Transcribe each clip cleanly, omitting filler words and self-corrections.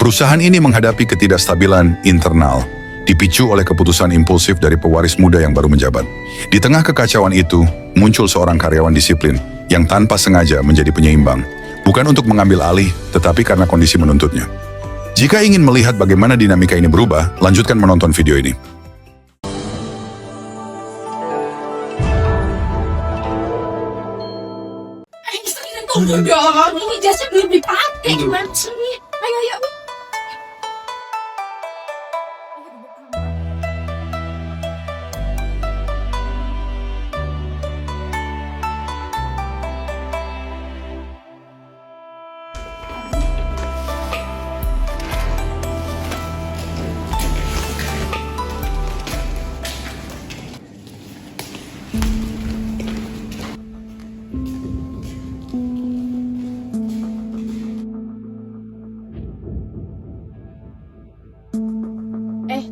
Perusahaan ini menghadapi ketidakstabilan internal, dipicu oleh keputusan impulsif dari pewaris muda yang baru menjabat. Di tengah kekacauan itu, muncul seorang karyawan disiplin yang tanpa sengaja menjadi penyeimbang. Bukan untuk mengambil alih, tetapi karena kondisi menuntutnya. Jika ingin melihat bagaimana dinamika ini berubah, lanjutkan menonton video ini. Tunggu dong, ini jasnya belum dipakai. Gimana sih? Ayo, ayo.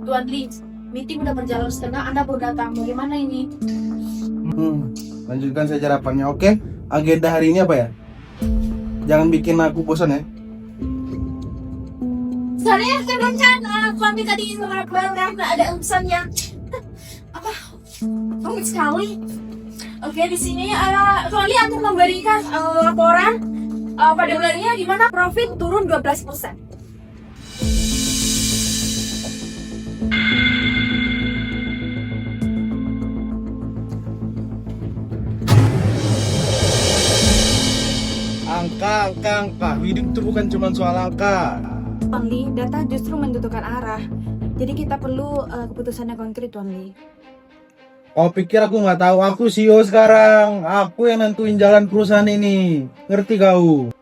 Tuan Lee, meeting udah berjalan setengah, Anda baru datang. Bagaimana ini? Lanjutkan saja rapatnya, oke? Agenda hari ini apa ya? Jangan bikin aku bosan ya. Saya kan rencana, kami tadi beberapa ada urusan yang rumit sekali. Oke, di sini Tuan Lee akan memberikan laporan pada bulan ini di mana profit turun 12%. Angka. Hidup itu bukan cuma soal angka. Tuan Lee, data justru menentukan arah. Jadi kita perlu keputusannya konkret, Tuan Lee. Kau pikir aku nggak tahu? Aku CEO sekarang. Aku yang nentuin jalan perusahaan ini. Ngerti kau?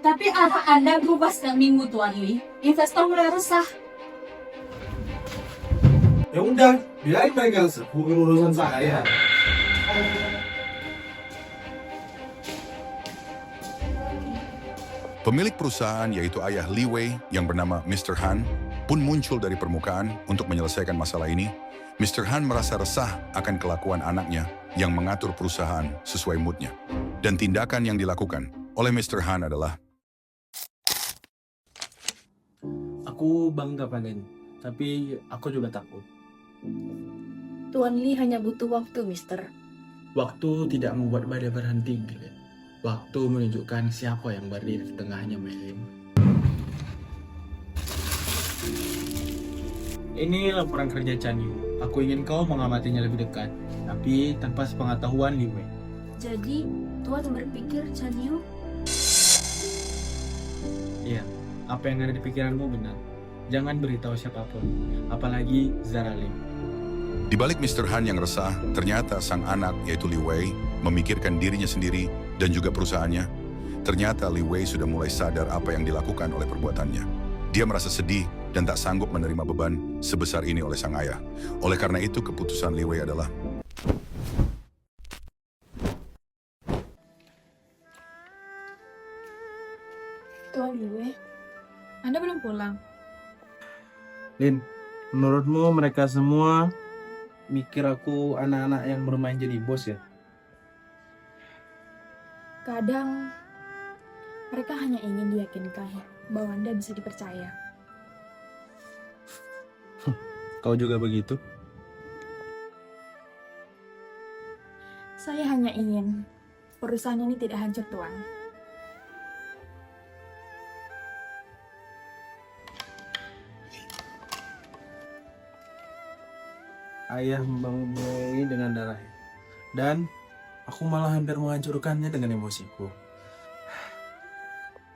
Tapi arah Anda berubah setiap minggu, Tuan Lee. Investor mulai resah. Ya udah, biarin mereka bukan urusan saya. Pemilik perusahaan yaitu ayah Li Wei yang bernama Mr. Han pun muncul dari permukaan untuk menyelesaikan masalah ini. Mr. Han merasa resah akan kelakuan anaknya yang mengatur perusahaan sesuai moodnya. Dan tindakan yang dilakukan oleh Mr. Han adalah Aku bangga padamu, tapi aku juga takut. Tuan Lee hanya butuh waktu, Mister. Waktu tidak membuat badai berhenti, Glenn. Waktu menunjukkan siapa yang berdiri di tengahnya, Melin. Ini laporan kerja Chan Yu. Aku ingin kau mengamatinya lebih dekat, tapi tanpa sepengetahuan Li Wei. Jadi, Tuan berpikir Chan Yu? Iya, apa yang ada di pikiranmu benar. Jangan beritahu siapapun, apalagi Zara Lim. di balik Mr. Han yang resah, ternyata sang anak yaitu Li Wei memikirkan dirinya sendiri dan juga perusahaannya. Ternyata Li Wei sudah mulai sadar apa yang dilakukan oleh perbuatannya. Dia merasa sedih dan tak sanggup menerima beban sebesar ini oleh sang ayah. Oleh karena itu, keputusan Li Wei adalah Tuan Lee, Anda belum pulang. Lin, menurutmu mereka semua mikir aku anak-anak yang bermain jadi bos ya? Kadang, mereka hanya ingin diyakinkan bahwa Anda bisa dipercaya. Kau juga begitu? Saya hanya ingin perusahaan ini tidak hancur, Tuan. Ayah membangun ini dengan darahnya. Dan aku malah hampir menghancurkannya dengan emosiku.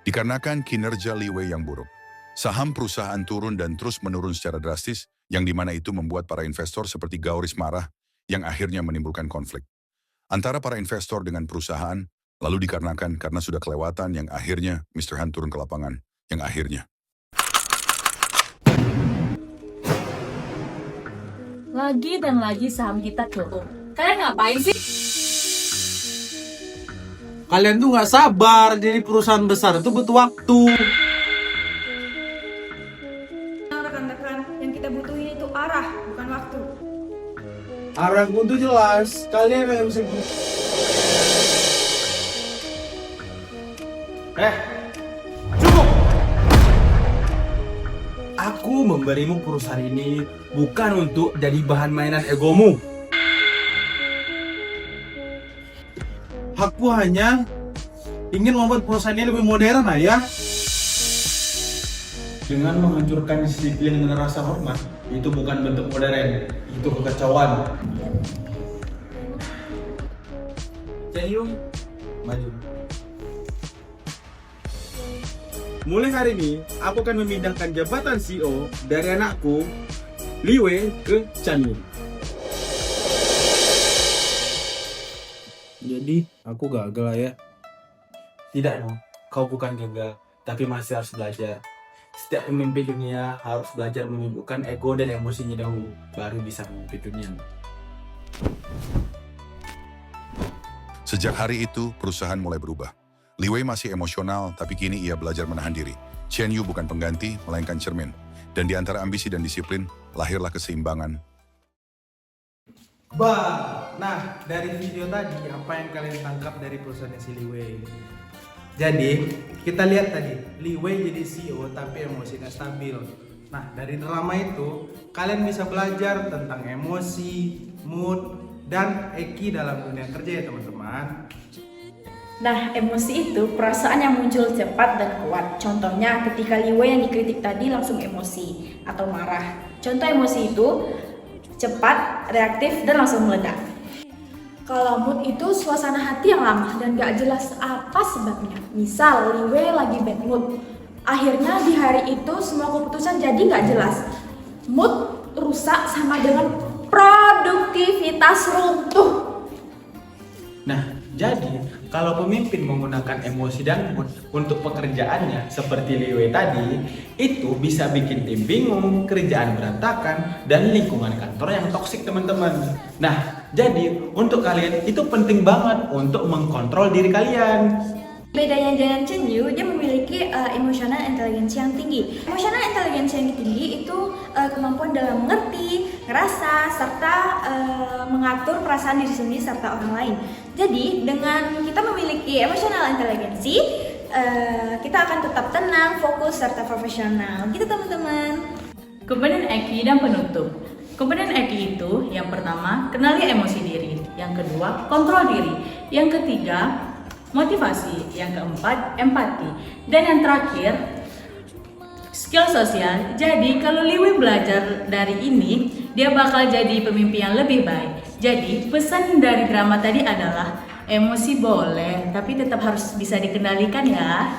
dikarenakan kinerja Li Wei yang buruk. Saham perusahaan turun dan terus menurun secara drastis, yang dimana itu membuat para investor seperti Gauris marah, yang akhirnya menimbulkan konflik antara para investor dengan perusahaan, lalu dikarenakan karena sudah kelewatan yang akhirnya Mr. Han turun ke lapangan, yang akhirnya. Lagi dan lagi saham kita turun. Kalian ngapain sih? Kalian tuh nggak sabar, jadi perusahaan besar itu butuh waktu. Rekan-rekan, yang kita butuhin itu arah, bukan waktu. Arahku tuh jelas, kalian yang bisa. Cukup. Aku memberimu perusahaan ini bukan untuk jadi bahan mainan egomu. Aku hanya ingin membuat perusahaan ini lebih modern, Ayah. Dengan menghancurkan disiplin dan rasa hormat, itu bukan bentuk modern, itu kekacauan. Cenium, maju. Mulai hari ini, aku akan memindahkan jabatan CEO dari anakku, Liwei, ke Chanyu. Jadi, aku gagal ya? Tidak, no. Kau bukan gagal, tapi masih harus belajar. Setiap pemimpin dunia harus belajar menundukkan ego dan emosinya dahulu, baru bisa memimpin dunia. Sejak hari itu, perusahaan mulai berubah. Liwei masih emosional, tapi kini ia belajar menahan diri. Chen Yu bukan pengganti, melainkan cermin. Dan di antara ambisi dan disiplin, lahirlah keseimbangan. Nah, dari video tadi, apa yang kalian tangkap dari perusahaan si Liwei? Jadi, kita lihat tadi, Liwei jadi CEO tapi emosinya stabil. Nah, dari drama itu, kalian bisa belajar tentang emosi, mood, dan EQ dalam dunia kerja ya teman-teman. Nah, emosi itu perasaan yang muncul cepat dan kuat. Contohnya ketika Liwei yang dikritik tadi langsung emosi atau marah. Contoh emosi itu cepat, reaktif, dan langsung meledak. Kalau mood itu suasana hati yang lemah dan gak jelas apa sebabnya. Misal Liwei lagi bad mood. Akhirnya di hari itu semua keputusan jadi gak jelas. Mood rusak sama dengan produktivitas runtuh. Nah, jadi kalau pemimpin menggunakan emosi dan mood untuk pekerjaannya seperti Liwei tadi, itu bisa bikin tim bingung, kerjaan berantakan, dan lingkungan kantor yang toksik teman-teman. Nah, jadi untuk kalian itu penting banget untuk mengkontrol diri kalian. Bedanya dengan Chen Yu, dia memiliki emotional intelligence yang tinggi. Emotional intelligence yang tinggi itu kemampuan dalam mengerti, ngerasa, serta mengatur perasaan diri sendiri serta orang lain. Jadi dengan kita memiliki emotional intelligence, kita akan tetap tenang, fokus, serta profesional. Gitu teman-teman. Komponen EQ dan penutup. Komponen EQ itu yang pertama, kenali emosi diri. Yang kedua, kontrol diri. Yang ketiga, motivasi. Yang keempat, empati. Dan yang terakhir, skill sosial. Jadi kalau Liwei belajar dari ini, dia bakal jadi pemimpin yang lebih baik. Jadi pesan dari drama tadi adalah emosi boleh, tapi tetap harus bisa dikendalikan ya.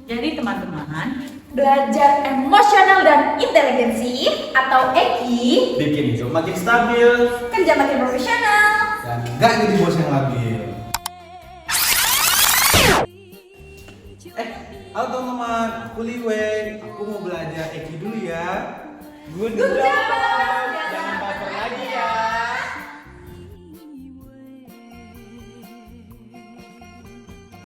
Jadi teman-teman, Belajar emosional dan inteligensi atau EQ, Bikin hidup makin stabil, kerja makin profesional. dan gak jadi bos yang labil. Halo teman-teman, aku Liwei. Aku mau belajar EQ dulu ya. Good job.